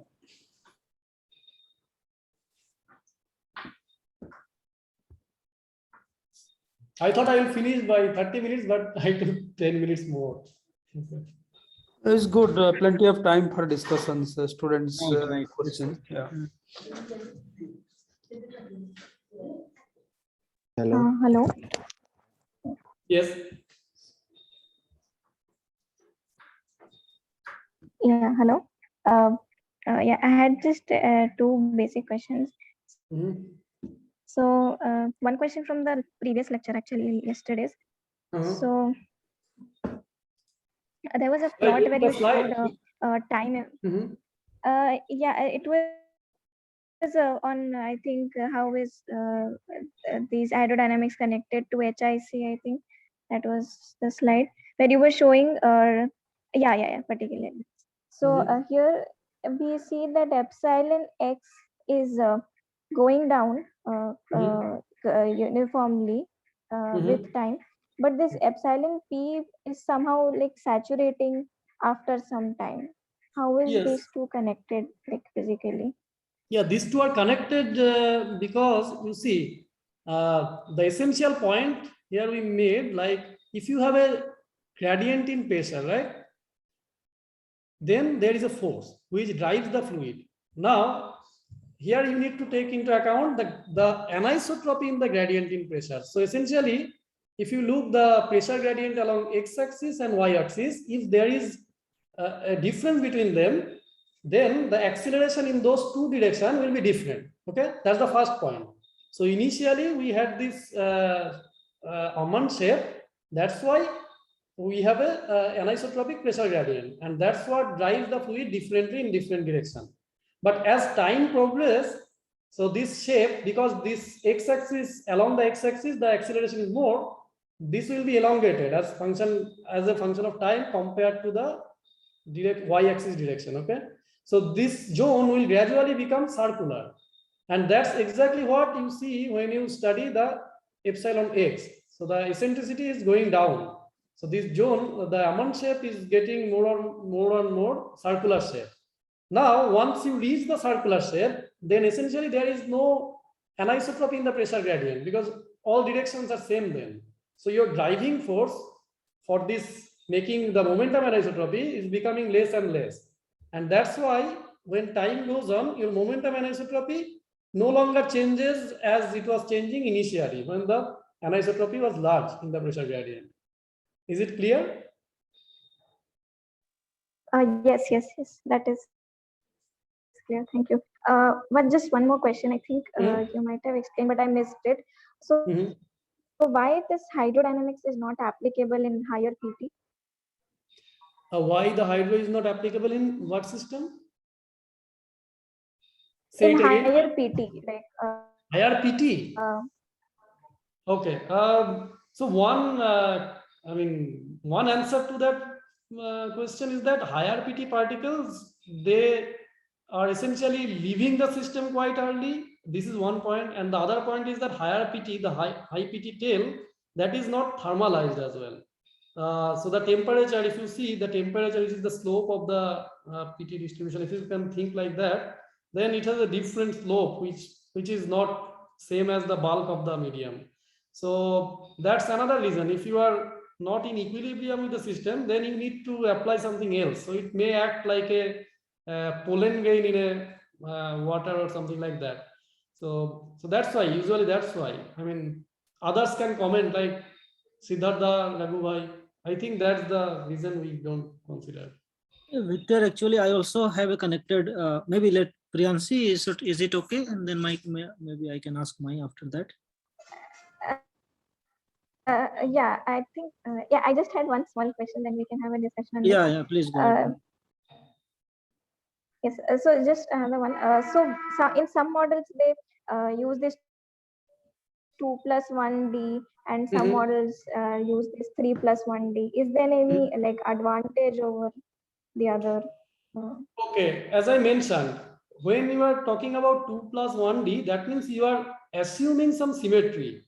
I thought I will finish by 30 minutes, but I took 10 minutes more. It's good. Plenty of time for discussions, students' Right. questions. Yeah. Hello. Hello. Yes. Yeah. Hello. Yeah, I had just two basic questions. So one question from the previous lecture, actually yesterday's. So there was a plot where you showed time. Yeah, it was on, I think, how is these hydrodynamics connected to HIC. I think that was the slide where you were showing. Yeah, particularly. So here we see that epsilon x is going down uniformly with time, but this epsilon p is somehow like saturating after some time. How is Yes. these two connected, like physically? Yeah, these two are connected because you see the essential point here we made, like if you have a gradient in pressure, right? Then there is a force which drives the fluid. Now, here you need to take into account the anisotropy in the gradient in pressure. So essentially, if you look the pressure gradient along x-axis and y-axis, if there is a difference between them, then the acceleration in those two directions will be different. Okay, that's the first point. So initially we had this almond shape. That's why we have a anisotropic pressure gradient, and that's what drives the fluid differently in different directions. But as time progresses, so this shape, because this x-axis, along the x-axis, the acceleration is more, this will be elongated as a function of time compared to the direct y-axis direction. Okay, so this zone will gradually become circular, and that's exactly what you see when you study the epsilon x. So the eccentricity is going down. So this zone, the almond shape is getting more and more circular shape. Now, once you reach the circular shape, then essentially there is no anisotropy in the pressure gradient because all directions are same then. So your driving force for this making the momentum anisotropy is becoming less and less. And that's why when time goes on, your momentum anisotropy no longer changes as it was changing initially when the anisotropy was large in the pressure gradient. Is it clear? Yes. That is clear. Thank you. But just one more question. I think you might have explained, but I missed it. So, so why this hydrodynamics is not applicable in higher PT? Why the hydro is not applicable in what system? Say in it again. higher PT, like higher PT. Okay. So one answer to that question is that higher PT particles, they are essentially leaving the system quite early. This is one point, and the other point is that higher PT, the high PT tail, that is not thermalized as well. So the temperature, if you see the temperature, which is the slope of the PT distribution, if you can think like that, then it has a different slope, which is not same as the bulk of the medium. So that's another reason. If you are not in equilibrium with the system, then you need to apply something else. So it may act like a pollen grain in a water or something like that. So that's why, usually that's why. I mean, others can comment like Siddhartha, Raghubhai. I think that's the reason we don't consider. Victor, actually, I also have a connected, maybe let Priyansi, is it okay? And then maybe I can ask mine after that. Yeah, I think, yeah, I just had one small question, then we can have a discussion on Yeah, please go ahead. Yes, so just another one. So in some models, they use this 2+1D, and some models use this 3+1D. Is there any like advantage over the other? Okay, as I mentioned, when you are talking about 2+1D, that means you are assuming some symmetry.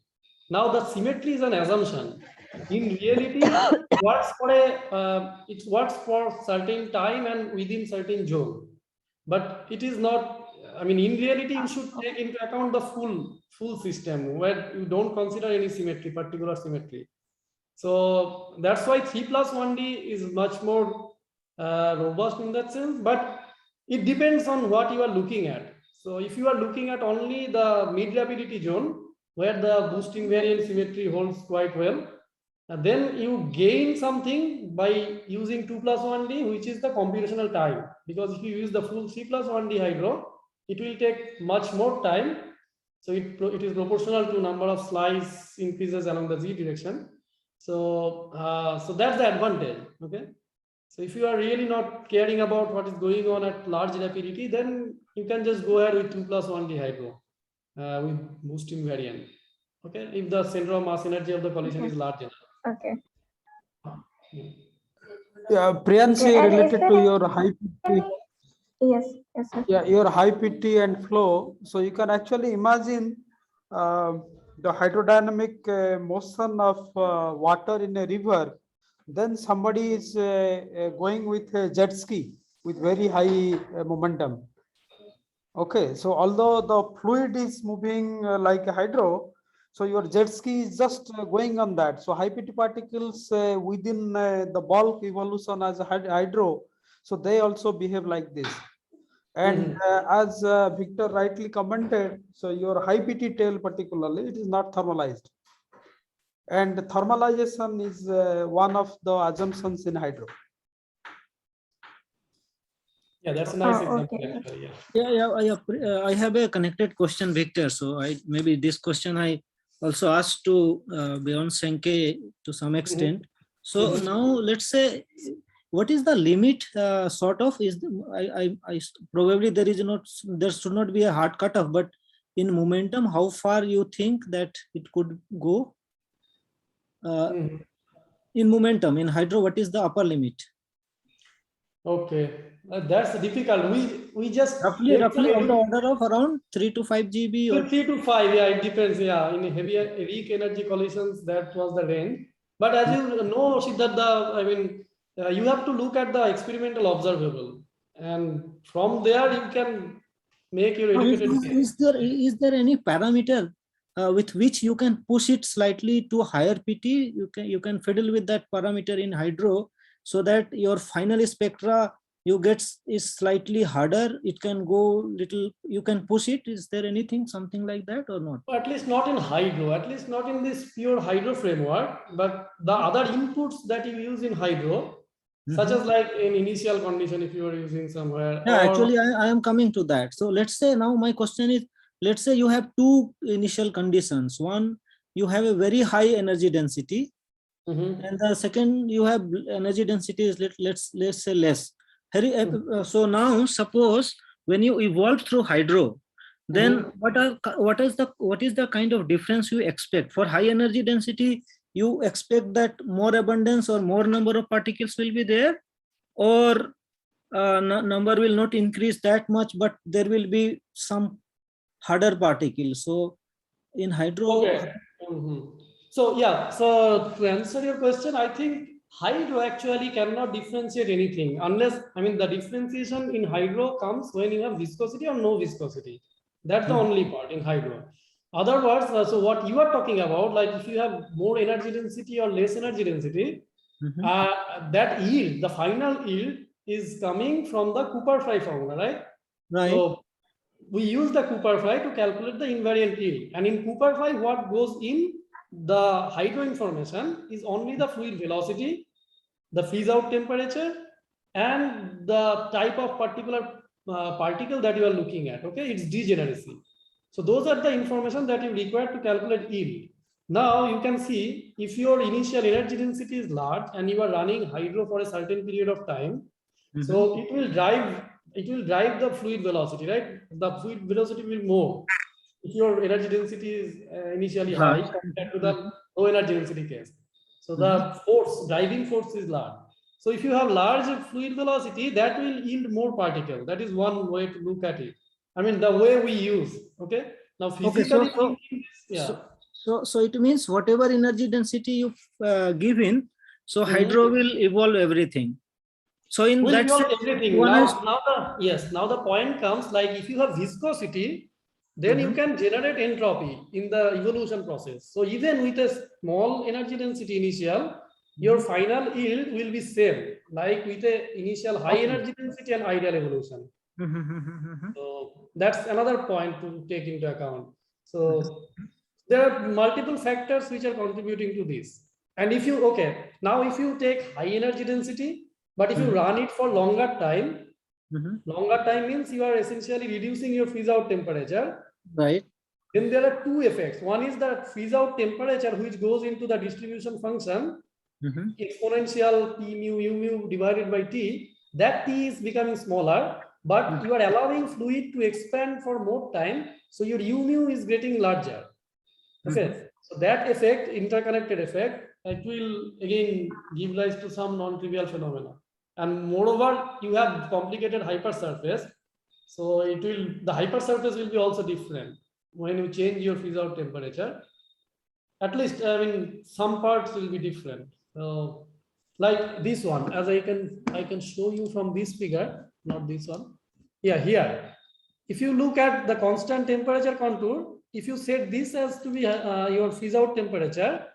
Now the symmetry is an assumption. In reality, it works for certain time and within certain zone. But it is not, I mean, in reality, you should take into account the full system where you don't consider any symmetry, particular symmetry. So that's why 3+1D is much more robust in that sense, but it depends on what you are looking at. So if you are looking at only the mid-rapidity zone, where the boost invariant symmetry holds quite well, then you gain something by using 2+1D, which is the computational time. Because if you use the full 3+1D hydro, it will take much more time. So it is proportional to number of slice increases along the z direction. So so that's the advantage. Okay. So if you are really not caring about what is going on at large rapidity, then you can just go ahead with 2+1D hydro with boost invariant. Okay, if the center of mass energy of the collision is large enough. Okay. Yeah, Priyanshi, Okay, and is related there to your high PT, yes, yes, sir. yeah, your high PT and flow. So you can actually imagine the hydrodynamic motion of water in a river. Then somebody is going with a jet ski with very high momentum. Okay, so although the fluid is moving like a hydro, so your jet ski is just going on that. So high PT particles within the bulk evolution as a hydro, so they also behave like this. And as Victor rightly commented, so your high PT tail particularly, it is not thermalized. And thermalization is one of the assumptions in hydro. Yeah, that's a nice example. Okay. Actually, I have a connected question, Victor. So maybe this question I also asked to Bjorn Senke to some extent. So now let's say, what is the limit? Sort of is I probably there should not be a hard cutoff, but in momentum, how far you think that it could go? In momentum, in hydro, what is the upper limit? Okay, that's difficult. We just Roughly on the order of around 3 to 5 GB or 3 to 5. Yeah, it depends. Yeah, in heavier weak energy collisions, that was the range. But as you know, Siddhartha, I mean, you have to look at the experimental observable, and from there you can make your educated guess. Is there any parameter with which you can push it slightly to higher PT? You can fiddle with that parameter in hydro so that your final spectra you get is slightly harder. It can go little. You can push it. Is there anything something like that or not? At least not in hydro. At least not in this pure hydro framework. But the other inputs that you use in hydro, such as like in initial condition, if you are using somewhere. Yeah, actually, I am coming to that. So let's say now my question is, let's say you have two initial conditions. One, you have a very high energy density, and the second, you have energy density is let's say less. So now suppose when you evolve through hydro, then what is the kind of difference you expect? For high energy density, you expect that more abundance or more number of particles will be there, or number will not increase that much, but there will be some harder particles. So in hydro. Okay. So yeah, so to answer your question, I think hydro actually cannot differentiate anything unless, I mean, the differentiation in hydro comes when you have viscosity or no viscosity. That's the only part in hydro. Otherwise, so what you are talking about, like if you have more energy density or less energy density, that yield, the final yield is coming from the Cooper-Frye formula, right? Right. So we use the Cooper-Frye to calculate the invariant yield. And in Cooper-Frye, what goes in the hydro information is only the fluid velocity, the freeze out temperature, and the type of particular particle that you are looking at. Okay, it's degeneracy. So those are the information that you require to calculate yield. Now you can see if your initial energy density is large and you are running hydro for a certain period of time, so it will drive the fluid velocity, right? The fluid velocity will move if your energy density is initially high compared to the low energy density case. So the driving force is large. So if you have large fluid velocity, that will yield more particle. That is one way to look at it. I mean, the way we use. Okay. Now physically, so it means whatever energy density you give in, so hydro will evolve everything. So in that sense, everything. Now the point comes, like if you have viscosity, then you can generate entropy in the evolution process. So even with a small energy density initial, your final yield will be same like with a initial high energy density and ideal evolution. So that's another point to take into account. So there are multiple factors which are contributing to this. And if you, okay, now if you take high energy density, but if you run it for longer time means you are essentially reducing your freeze out temperature. Right. Then there are two effects. One is the freeze out temperature, which goes into the distribution function, exponential P mu U mu divided by T. That T is becoming smaller, but you are allowing fluid to expand for more time. So your U mu is getting larger. Okay. So that effect, interconnected effect, it will again give rise to some non-trivial phenomena. And moreover, you have complicated hypersurface. So it will, the hypersurface will be also different when you change your freeze out temperature. At least, I mean, some parts will be different. So like this one, as I can show you from this figure, not this one. Yeah, here. If you look at the constant temperature contour, if you set this as to be your freeze out temperature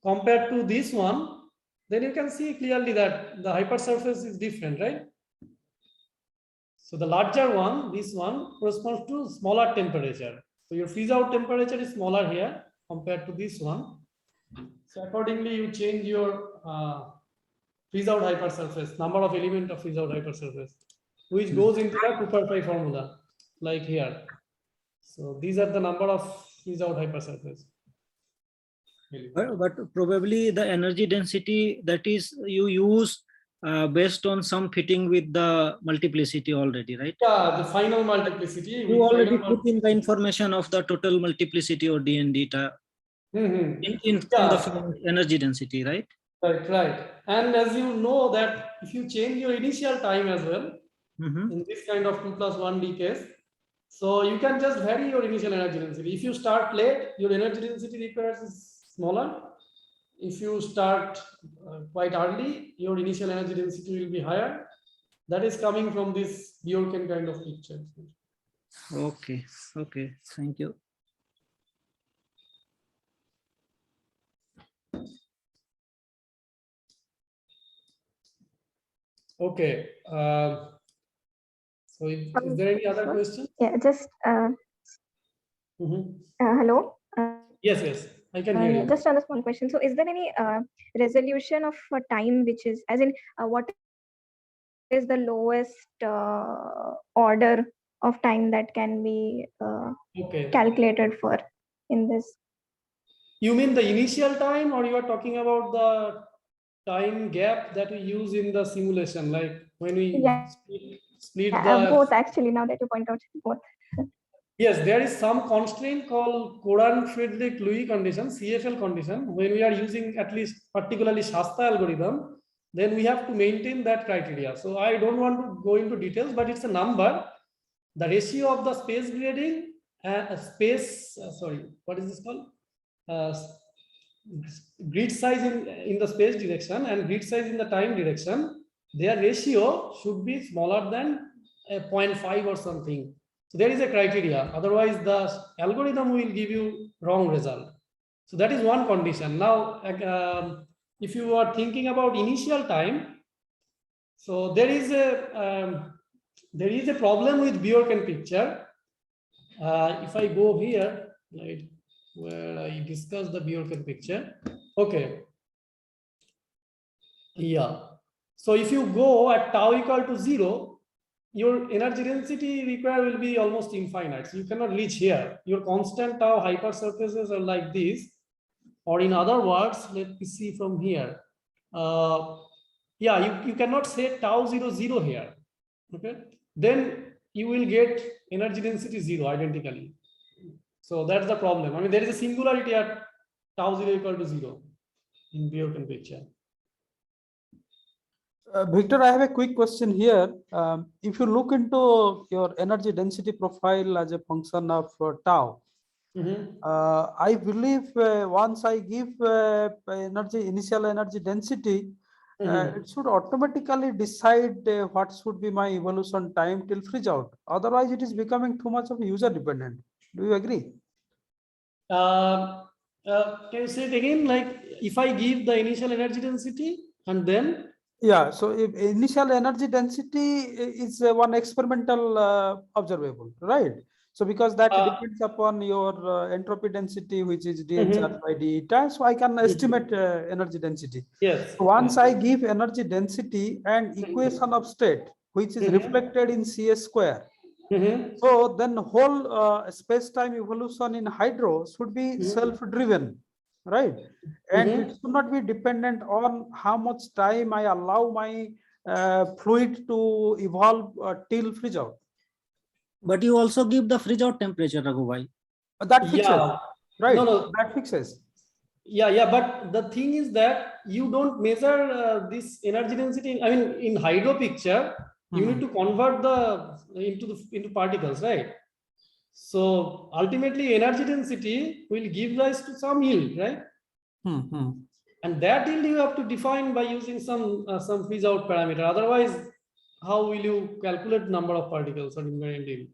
compared to this one, then you can see clearly that the hypersurface is different, right? So the larger one, this one, corresponds to smaller temperature. So your freeze out temperature is smaller here compared to this one. So accordingly, you change your freeze out hypersurface, number of element of freeze out hypersurface, which goes into the Cooper-Pie formula, like here. So these are the number of freeze out hypersurface. But probably the energy density that is you use based on some fitting with the multiplicity already, right? Yeah, the final multiplicity. You already put in the information of the total multiplicity or d and theta in the energy density, right? Right. And as you know that if you change your initial time as well, in this kind of 2+1D case, so you can just vary your initial energy density. If you start late, your energy density requires is smaller. If you start quite early, your initial energy density will be higher. That is coming from this Bjorken kind of picture. Okay, thank you. Okay. So is there any other question? Yeah, just hello. Yes, I can hear you. Just on a small question. So is there any resolution of time, which is, as in, what is the lowest order of time that can be calculated for in this? You mean the initial time, or you are talking about the time gap that we use in the simulation, like when we split the both, actually, now that you point out both. Yes, there is some constraint called Coran-Friedrich-Lewis condition, CFL condition. When we are using at least particularly Shasta algorithm, then we have to maintain that criteria. So I don't want to go into details, but it's a number. The ratio of the space grading what is this called? Grid size in the space direction and grid size in the time direction, their ratio should be smaller than 0.5 or something. So there is a criteria. Otherwise, the algorithm will give you wrong result. So that is one condition. Now, if you are thinking about initial time, so there is a problem with Bjorken picture. If I go here, right, where I discuss the Bjorken picture. Okay. Yeah. So if you go at tau equal to 0, your energy density required will be almost infinite. So you cannot reach here. Your constant tau hypersurfaces are like this. Or in other words, let me see from here. You cannot say tau 0, 0 here. Okay. Then you will get energy density 0 identically. So that's the problem. I mean, there is a singularity at tau 0 equal to 0 in Bjorken picture. Victor, I have a quick question here. If you look into your energy density profile as a function of tau, I believe once I give initial energy density, it should automatically decide what should be my evolution time till freeze out. Otherwise, it is becoming too much of user dependent. Do you agree? Can you say it again? Like if I give the initial energy density and then? Yeah, so if initial energy density is one experimental observable, right? So because that depends upon your entropy density, which is dH charge by d eta, so I can estimate energy density. Yes. Once I give energy density and equation of state, which is reflected in CS square, so then whole space-time evolution in hydro should be self-driven, right? And it should not be dependent on how much time I allow my fluid to evolve till freeze out. But you also give the freeze out temperature, Raghubhai. That fixes, Yeah. right? No. That fixes. Yeah. But the thing is that you don't measure this energy density. I mean, in hydro picture, you need to convert into particles, right? So ultimately, energy density will give rise to some yield, right? And that yield you have to define by using some freeze out parameter. Otherwise, how will you calculate number of particles or invariant yield?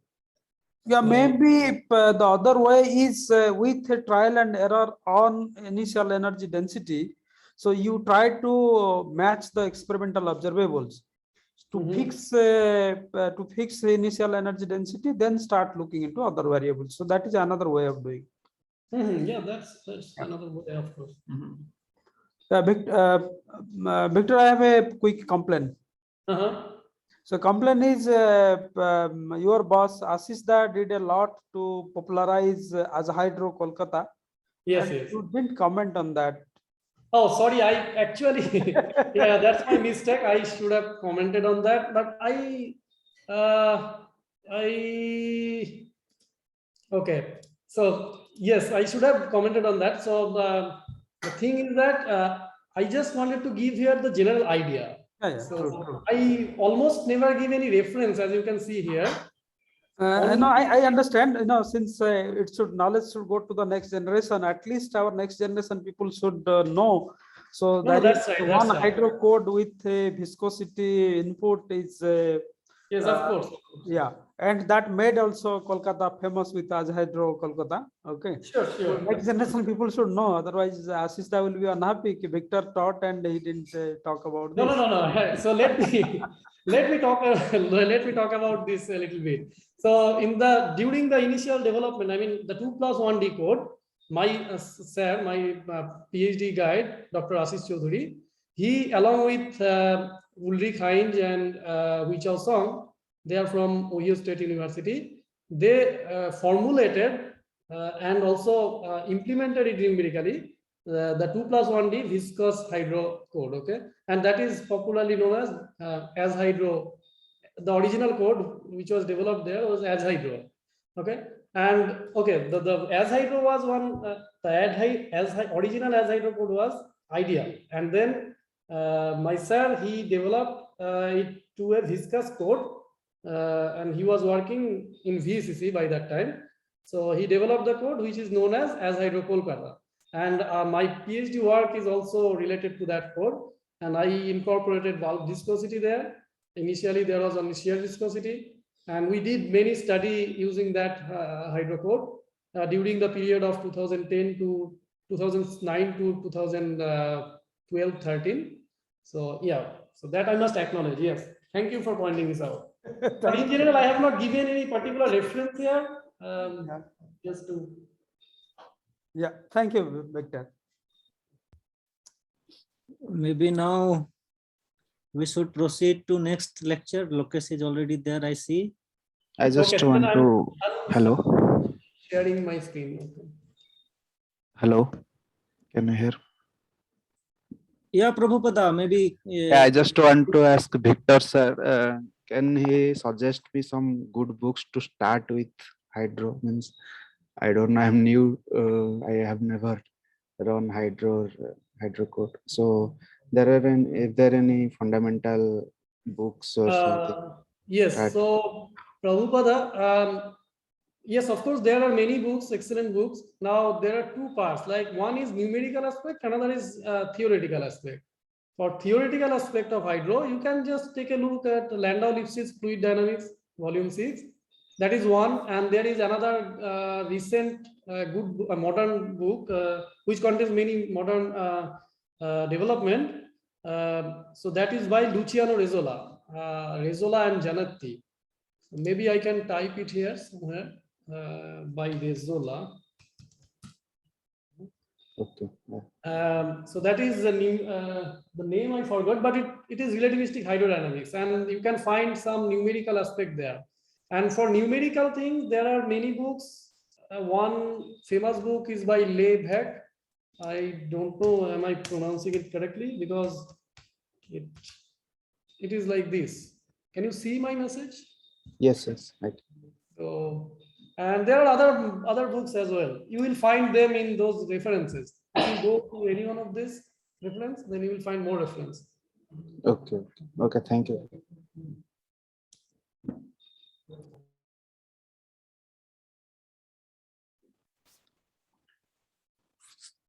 Yeah, maybe the other way is with a trial and error on initial energy density. So you try to match the experimental observables to fix the initial energy density, then start looking into other variables. So that is another way of doing. Yeah, that's another way, of course. Victor, I have a quick complaint. So complaint is your boss Ashish did a lot to popularize as Hydro Kolkata. Yes. You didn't comment on that. Oh, sorry. I actually, yeah, that's my mistake. I should have commented on that, but okay. So yes, I should have commented on that. So the thing is that I just wanted to give here the general idea. So true. I almost never give any reference, as you can see here. No, I understand. Since knowledge should go to the next generation. At least our next generation people should know. So that's right. One hydro code with a viscosity input is. Yes, of course. Yeah, and that made also Kolkata famous with as Hydro Kolkata. Okay. Sure. Next generation people should know. Otherwise, Ashish will be unhappy. Victor taught and he didn't talk about this. No. So let me talk about this a little bit. So during the initial development, I mean the 2+1D code, my sir, my PhD guide, Dr. Ashish Chaudhary, he along with Ulrich Heinz and Huichao Song, they are from Ohio State University. They formulated and also implemented it numerically, the 2+1D viscous hydro code, okay, and that is popularly known as hydro. The original code which was developed there was as hydro, okay, and okay, the as hydro was one. The original as hydro code was ideal, and then my sir, he developed it to a viscous code, and he was working in VCC by that time. So he developed the code which is known as hydro Kolkata. And my PhD work is also related to that code, and I incorporated bulk viscosity there. Initially, there was only shear viscosity, and we did many study using that hydro code during the period of 2010 to 2009 to 2012-13. So yeah, so that I must acknowledge. Yes, thank you for pointing this out. But in general, I have not given any particular reference here. Just to. Yeah, thank you, Victor. Maybe now we should proceed to next lecture. Lokesh is already there, I see. I just want to. Hello. Sharing my screen. Okay. Hello. Can you hear? Yeah, Prabhupada, maybe. Yeah, I just want to ask Victor, sir. Can he suggest me some good books to start with hydro? Means I don't know. I'm new. I have never run hydro code. So if there are any fundamental books or something? Yes. So Prabhupada, yes, of course, there are many books, excellent books. Now there are two parts. Like one is numerical aspect, another is theoretical aspect. For theoretical aspect of hydro, you can just take a look at Landau-Lipschitz Fluid Dynamics, Volume 6. That is one, and there is another recent modern book which contains many modern development. So that is by Luciano Rezola, Rezola and Giannetti. Maybe I can type it here somewhere, by Rezola. Okay. Yeah. So that is the name I forgot, but it is relativistic hydrodynamics, and you can find some numerical aspect there. And for numerical things, there are many books. One famous book is by Leibheck. I don't know, am I pronouncing it correctly? Because it is like this. Can you see my message? Yes, yes. Right. So, and there are other books as well. You will find them in those references. If you go to any one of this reference, then you will find more reference. Okay. Okay. Thank you.